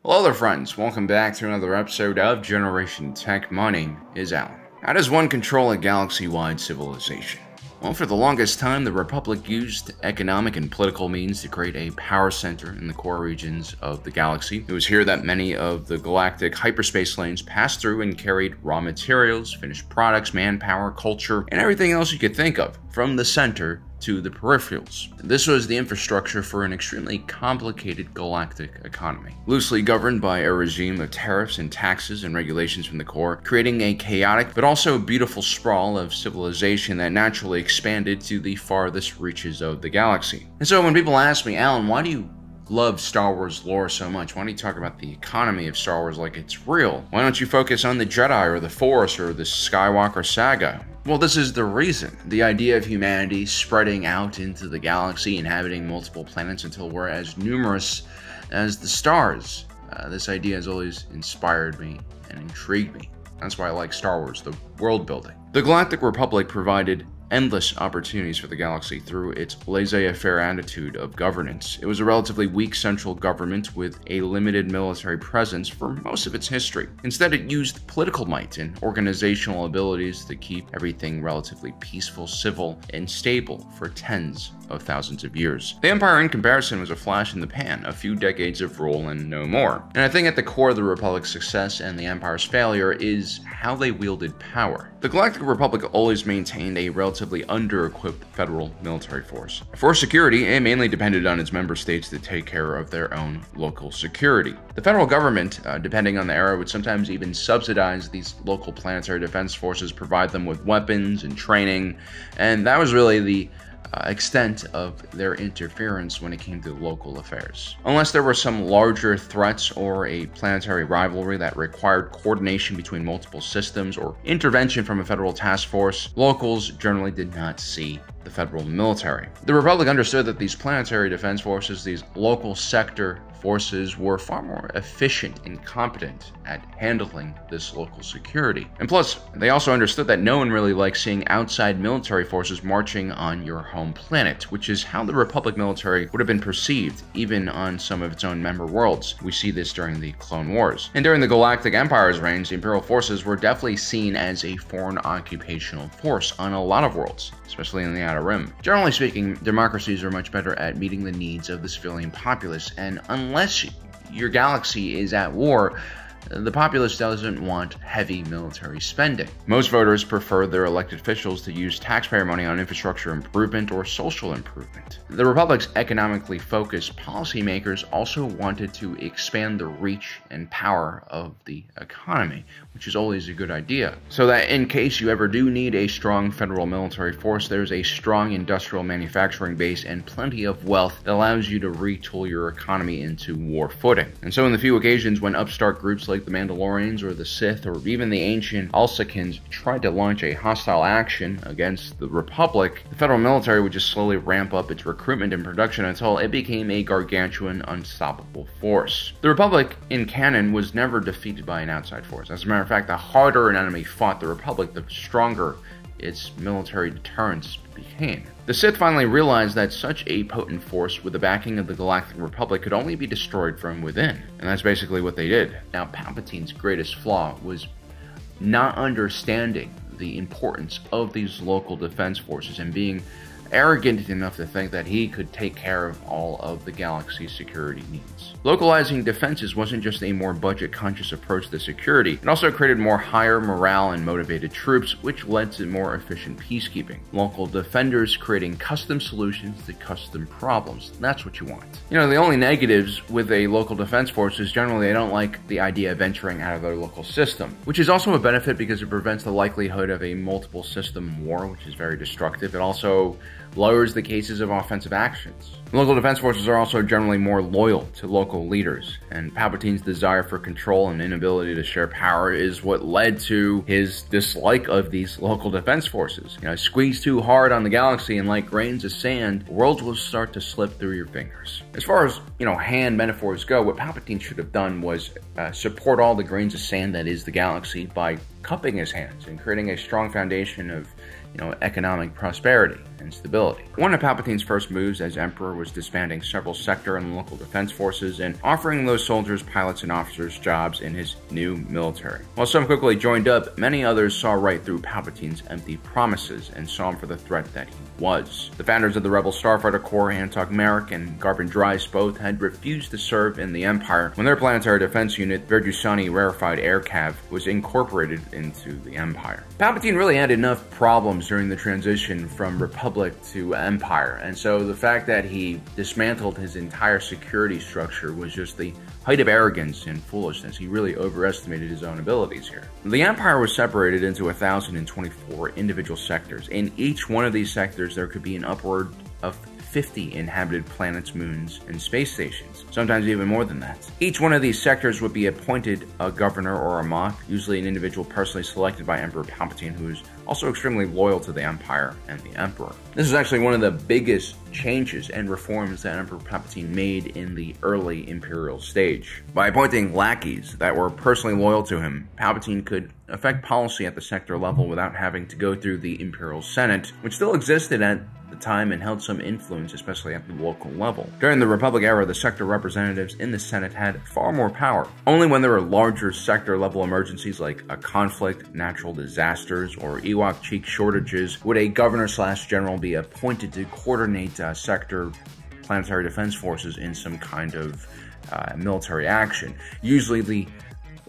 Hello there friends, welcome back to another episode of Generation Tech. My name is Alan. How does one control a galaxy-wide civilization? Well, for the longest time, the Republic used economic and political means to create a power center in the core regions of the galaxy. It was here that many of the galactic hyperspace lanes passed through and carried raw materials, finished products, manpower, culture, and everything else you could think of, from the center to the peripherals. This was the infrastructure for an extremely complicated galactic economy, loosely governed by a regime of tariffs and taxes and regulations from the core, creating a chaotic but also beautiful sprawl of civilization that naturally expanded to the farthest reaches of the galaxy. And so when people ask me, Alan, why do you love Star Wars lore so much? Why do you talk about the economy of Star Wars like it's real? Why don't you focus on the Jedi or the Force or the Skywalker saga? Well, this is the reason. The idea of humanity spreading out into the galaxy, inhabiting multiple planets until we're as numerous as the stars. This idea has always inspired me and intrigued me. That's why I like Star Wars, the world building. The Galactic Republic provided endless opportunities for the galaxy through its laissez-faire attitude of governance. It was a relatively weak central government with a limited military presence for most of its history. Instead, it used political might and organizational abilities to keep everything relatively peaceful, civil, and stable for tens of thousands of years. The Empire, in comparison, was a flash in the pan, a few decades of rule and no more. And I think at the core of the Republic's success and the Empire's failure is how they wielded power. The Galactic Republic always maintained a relatively under-equipped federal military force. For security, it mainly depended on its member states to take care of their own local security. The federal government, depending on the era, would sometimes even subsidize these local planetary defense forces, provide them with weapons and training, and that was really the extent of their interference when it came to local affairs. Unless there were some larger threats or a planetary rivalry that required coordination between multiple systems or intervention from a federal task force, locals generally did not see the federal military. The Republic understood that these planetary defense forces, these local sector forces, were far more efficient and competent at handling this local security. And plus, they also understood that no one really likes seeing outside military forces marching on your home planet, which is how the Republic military would have been perceived, even on some of its own member worlds. We see this during the Clone Wars. And during the Galactic Empire's reign, the Imperial forces were definitely seen as a foreign occupational force on a lot of worlds, especially in the Outer Rim. Generally speaking, democracies are much better at meeting the needs of the civilian populace, and unless your galaxy is at war, the populace doesn't want heavy military spending. Most voters prefer their elected officials to use taxpayer money on infrastructure improvement or social improvement. The Republic's economically focused policymakers also wanted to expand the reach and power of the economy, which is always a good idea, so that in case you ever do need a strong federal military force, there's a strong industrial manufacturing base and plenty of wealth that allows you to retool your economy into war footing. And so in the few occasions when upstart groups like the Mandalorians or the Sith or even the ancient Alsakins tried to launch a hostile action against the Republic, the federal military would just slowly ramp up its recruitment and production until it became a gargantuan, unstoppable force. The Republic, in canon, was never defeated by an outside force. As a matter of fact, the harder an enemy fought the Republic, the stronger its military deterrence became. The Sith finally realized that such a potent force with the backing of the Galactic Republic could only be destroyed from within, and that's basically what they did. Now, Palpatine's greatest flaw was not understanding the importance of these local defense forces and being arrogant enough to think that he could take care of all of the galaxy's security needs. Localizing defenses wasn't just a more budget-conscious approach to security, it also created more higher morale and motivated troops, which led to more efficient peacekeeping. Local defenders creating custom solutions to custom problems. That's what you want. You know, the only negatives with a local defense force is generally they don't like the idea of venturing out of their local system, which is also a benefit because it prevents the likelihood of a multiple system war, which is very destructive. It also lowers the cases of offensive actions. Local defense forces are also generally more loyal to local leaders, and Palpatine's desire for control and inability to share power is what led to his dislike of these local defense forces. You know, squeeze too hard on the galaxy and like grains of sand, worlds will start to slip through your fingers. As far as, hand metaphors go, what Palpatine should have done was support all the grains of sand that is the galaxy by cupping his hands and creating a strong foundation of economic prosperity and stability. One of Palpatine's first moves as Emperor was disbanding several sector and local defense forces and offering those soldiers, pilots, and officers jobs in his new military. While some quickly joined up, many others saw right through Palpatine's empty promises and saw him for the threat that he was. The founders of the Rebel Starfighter Corps, Antok Merrick and Garvin Dries, both had refused to serve in the Empire when their planetary defense unit, Verdusani Rarefied Air Cav, was incorporated into the Empire. Palpatine really had enough problems during the transition from Republic to Empire, and so the fact that he dismantled his entire security structure was just the height of arrogance and foolishness. He really overestimated his own abilities here. The Empire was separated into 1,024 individual sectors. In each one of these sectors, there could be an upward of 50 inhabited planets, moons, and space stations, sometimes even more than that. Each one of these sectors would be appointed a governor or a Moff, usually an individual personally selected by Emperor Palpatine, who is also extremely loyal to the Empire and the Emperor. This is actually one of the biggest changes and reforms that Emperor Palpatine made in the early Imperial stage. By appointing lackeys that were personally loyal to him, Palpatine could affect policy at the sector level without having to go through the Imperial Senate, which still existed at the time and held some influence, especially at the local level. During the Republic era, the sector representatives in the Senate had far more power. Only when there were larger sector-level emergencies like a conflict, natural disasters, or Ewok cheek shortages would a governor/general be appointed to coordinate sector planetary defense forces in some kind of military action. Usually the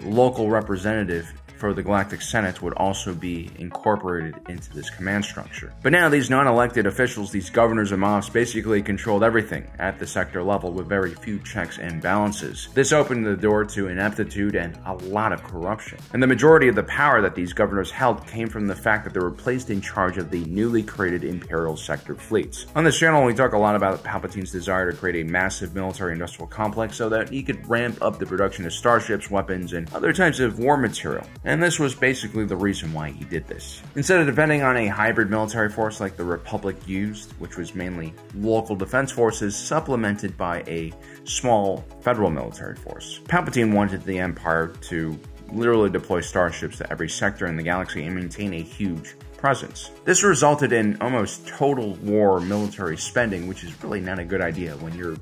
local representative for the Galactic Senate would also be incorporated into this command structure. But now these non-elected officials, these governors and Moffs, basically controlled everything at the sector level with very few checks and balances. This opened the door to ineptitude and a lot of corruption. And the majority of the power that these governors held came from the fact that they were placed in charge of the newly created Imperial sector fleets. On this channel, we talk a lot about Palpatine's desire to create a massive military-industrial complex so that he could ramp up the production of starships, weapons, and other types of war material. And this was basically the reason why he did this. Instead of depending on a hybrid military force like the Republic used, which was mainly local defense forces supplemented by a small federal military force, Palpatine wanted the Empire to literally deploy starships to every sector in the galaxy and maintain a huge presence. This resulted in almost total war military spending, which is really not a good idea when your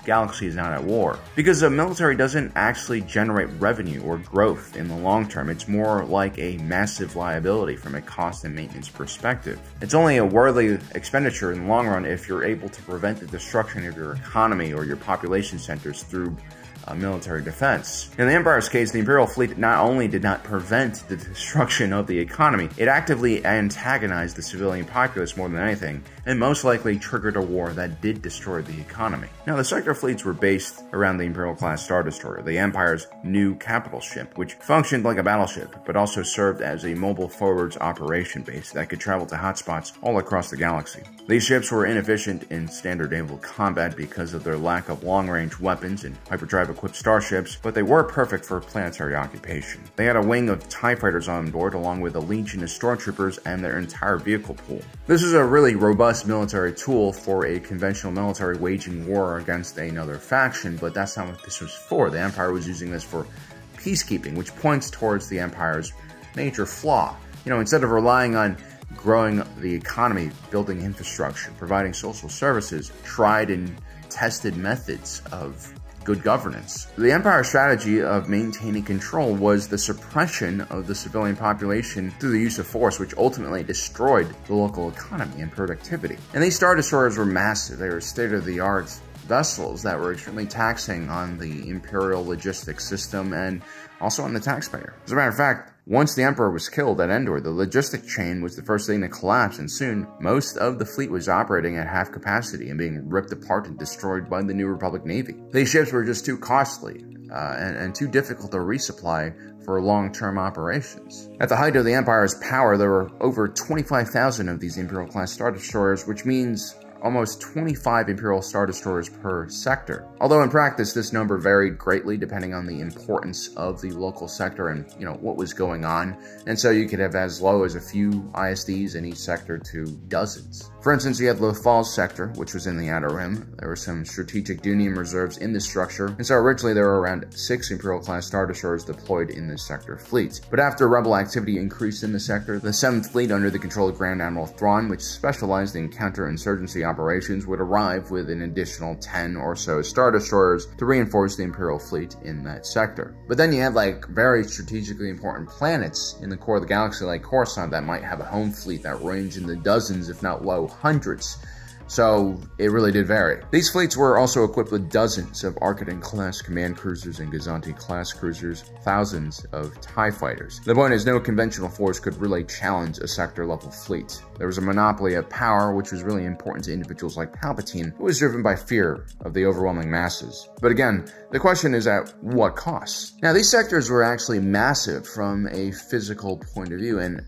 galaxy is not at war, because the military doesn't actually generate revenue or growth in the long term. It's more like a massive liability from a cost and maintenance perspective. It's only a worthy expenditure in the long run if you're able to prevent the destruction of your economy or your population centers through military defense. In the Empire's case, the Imperial fleet not only did not prevent the destruction of the economy, it actively antagonized the civilian populace more than anything, and most likely triggered a war that did destroy the economy. Now, the sector fleets were based around the Imperial-class Star Destroyer, the Empire's new capital ship, which functioned like a battleship, but also served as a mobile forwards operation base that could travel to hotspots all across the galaxy. These ships were inefficient in standard naval combat because of their lack of long-range weapons and hyperdrive-equipped starships, but they were perfect for planetary occupation. They had a wing of TIE fighters on board, along with a legion of stormtroopers and their entire vehicle pool. This is a really robust military tool for a conventional military waging war against another faction, but that's not what this was for. The Empire was using this for peacekeeping, which points towards the Empire's major flaw. Instead of relying on growing the economy, building infrastructure, providing social services, tried and tested methods of good governance. The Empire's strategy of maintaining control was the suppression of the civilian population through the use of force, which ultimately destroyed the local economy and productivity. And these Star Destroyers were massive. They were state-of-the-art vessels that were extremely taxing on the Imperial logistics system and also on the taxpayer. As a matter of fact, once the Emperor was killed at Endor, the logistic chain was the first thing to collapse, and soon most of the fleet was operating at half capacity and being ripped apart and destroyed by the New Republic Navy. These ships were just too costly and too difficult to resupply for long-term operations. At the height of the Empire's power, there were over 25,000 of these Imperial-class Star Destroyers, which means almost 25 Imperial Star Destroyers per sector. Although in practice, this number varied greatly depending on the importance of the local sector and, what was going on. And so you could have as low as a few ISDs in each sector to dozens. For instance, you had Lothal's sector, which was in the Outer Rim. There were some strategic Dunium reserves in this structure, and so originally there were around 6 Imperial-class Star Destroyers deployed in this sector fleet. But after Rebel activity increased in the sector, the 7th Fleet under the control of Grand Admiral Thrawn, which specialized in counterinsurgency operations, would arrive with an additional 10 or so Star Destroyers to reinforce the Imperial fleet in that sector. But then you had very strategically important planets in the core of the galaxy like Coruscant that might have a home fleet that ranged in the dozens, if not low hundreds. So it really did vary. These fleets were also equipped with dozens of Arcaden-class command cruisers and Gazanti-class cruisers, thousands of TIE fighters. The point is, no conventional force could really challenge a sector-level fleet. There was a monopoly of power, which was really important to individuals like Palpatine, who was driven by fear of the overwhelming masses. But again, the question is at what cost? Now, these sectors were actually massive from a physical point of view, and,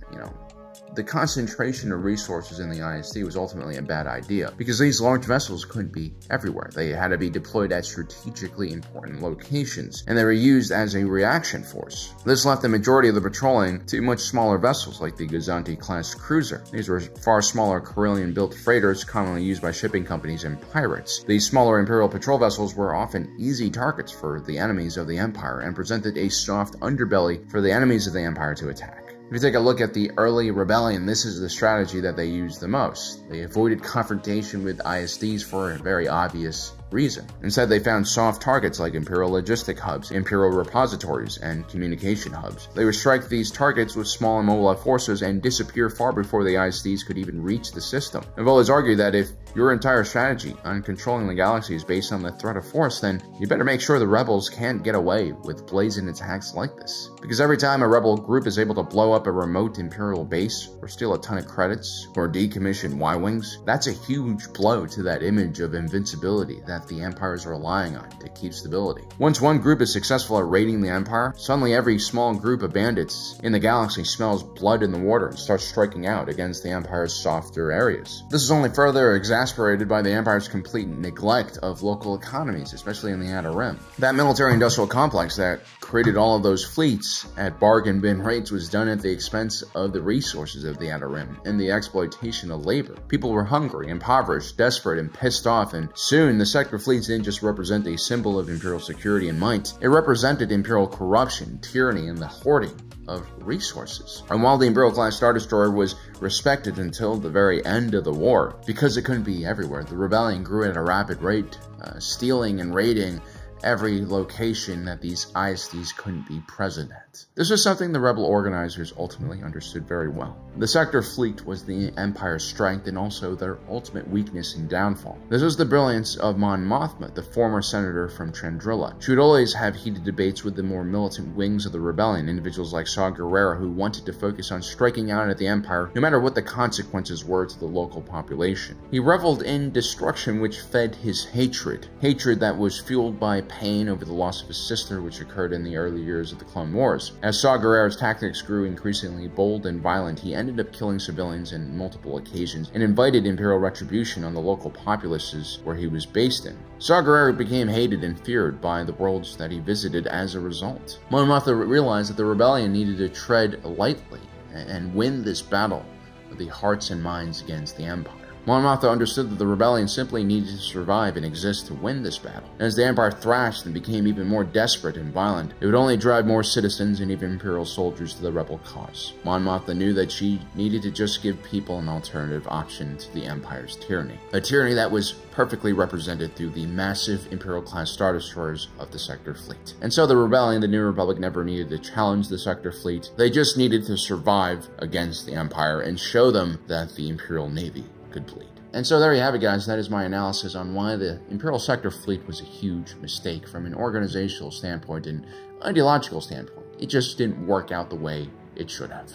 the concentration of resources in the ISD was ultimately a bad idea, because these large vessels couldn't be everywhere. They had to be deployed at strategically important locations, and they were used as a reaction force. This left the majority of the patrolling to much smaller vessels like the Gazanti-class cruiser. These were far smaller Corellian-built freighters commonly used by shipping companies and pirates. These smaller Imperial patrol vessels were often easy targets for the enemies of the Empire and presented a soft underbelly for the enemies of the Empire to attack. If you take a look at the early rebellion, this is the strategy that they used the most. They avoided confrontation with ISDs for a very obvious reason. Instead, they found soft targets like Imperial logistic hubs, Imperial repositories, and communication hubs. They would strike these targets with small and mobile forces and disappear far before the ISDs could even reach the system. I've always argued that if your entire strategy on controlling the galaxy is based on the threat of force, then you better make sure the rebels can't get away with blazing attacks like this. Because every time a rebel group is able to blow up a remote Imperial base, or steal a ton of credits, or decommission Y-Wings, that's a huge blow to that image of invincibility that the Empire is relying on to keep stability. Once one group is successful at raiding the Empire, suddenly every small group of bandits in the galaxy smells blood in the water and starts striking out against the Empire's softer areas. This is only further exasperated by the Empire's complete neglect of local economies, especially in the Outer Rim. That military-industrial complex that created all of those fleets at bargain bin rates was done at the expense of the resources of the Outer Rim and the exploitation of labor. People were hungry, impoverished, desperate, and pissed off, and soon the sector fleets didn't just represent a symbol of Imperial security and might, it represented Imperial corruption, tyranny, and the hoarding of resources. And while the Imperial-class Star Destroyer was respected until the very end of the war, because it couldn't be everywhere, the rebellion grew at a rapid rate, stealing and raiding every location that these ISDs couldn't be present at. This was something the rebel organizers ultimately understood very well. The sector fleet was the Empire's strength and also their ultimate weakness and downfall. This was the brilliance of Mon Mothma, the former senator from Chandrilla. She would always have heated debates with the more militant wings of the rebellion, individuals like Saw Gerrera who wanted to focus on striking out at the Empire no matter what the consequences were to the local population. He reveled in destruction which fed his hatred that was fueled by pain over the loss of his sister, which occurred in the early years of the Clone Wars. As Saw Gerrera's tactics grew increasingly bold and violent, he ended up killing civilians on multiple occasions and invited Imperial retribution on the local populaces where he was based in. Saw Gerrera became hated and feared by the worlds that he visited as a result. Mon Mothma realized that the rebellion needed to tread lightly and win this battle of the hearts and minds against the Empire. Mon Mothma understood that the rebellion simply needed to survive and exist to win this battle. As the Empire thrashed and became even more desperate and violent, it would only drive more citizens and even Imperial soldiers to the rebel cause. Mon Mothma knew that she needed to just give people an alternative option to the Empire's tyranny. A tyranny that was perfectly represented through the massive Imperial-class Star Destroyers of the Sector Fleet. And so the rebellion, the New Republic, never needed to challenge the Sector Fleet. They just needed to survive against the Empire and show them that the Imperial Navy could bleed. And so there you have it, guys. That is my analysis on why the Imperial Sector Fleet was a huge mistake from an organizational standpoint and ideological standpoint. It just didn't work out the way it should have.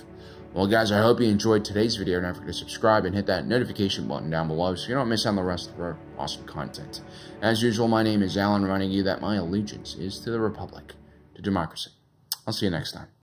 Well, guys, I hope you enjoyed today's video. Don't forget to subscribe and hit that notification button down below so you don't miss out on the rest of our awesome content. As usual, my name is Alan, reminding you that my allegiance is to the Republic, to democracy. I'll see you next time.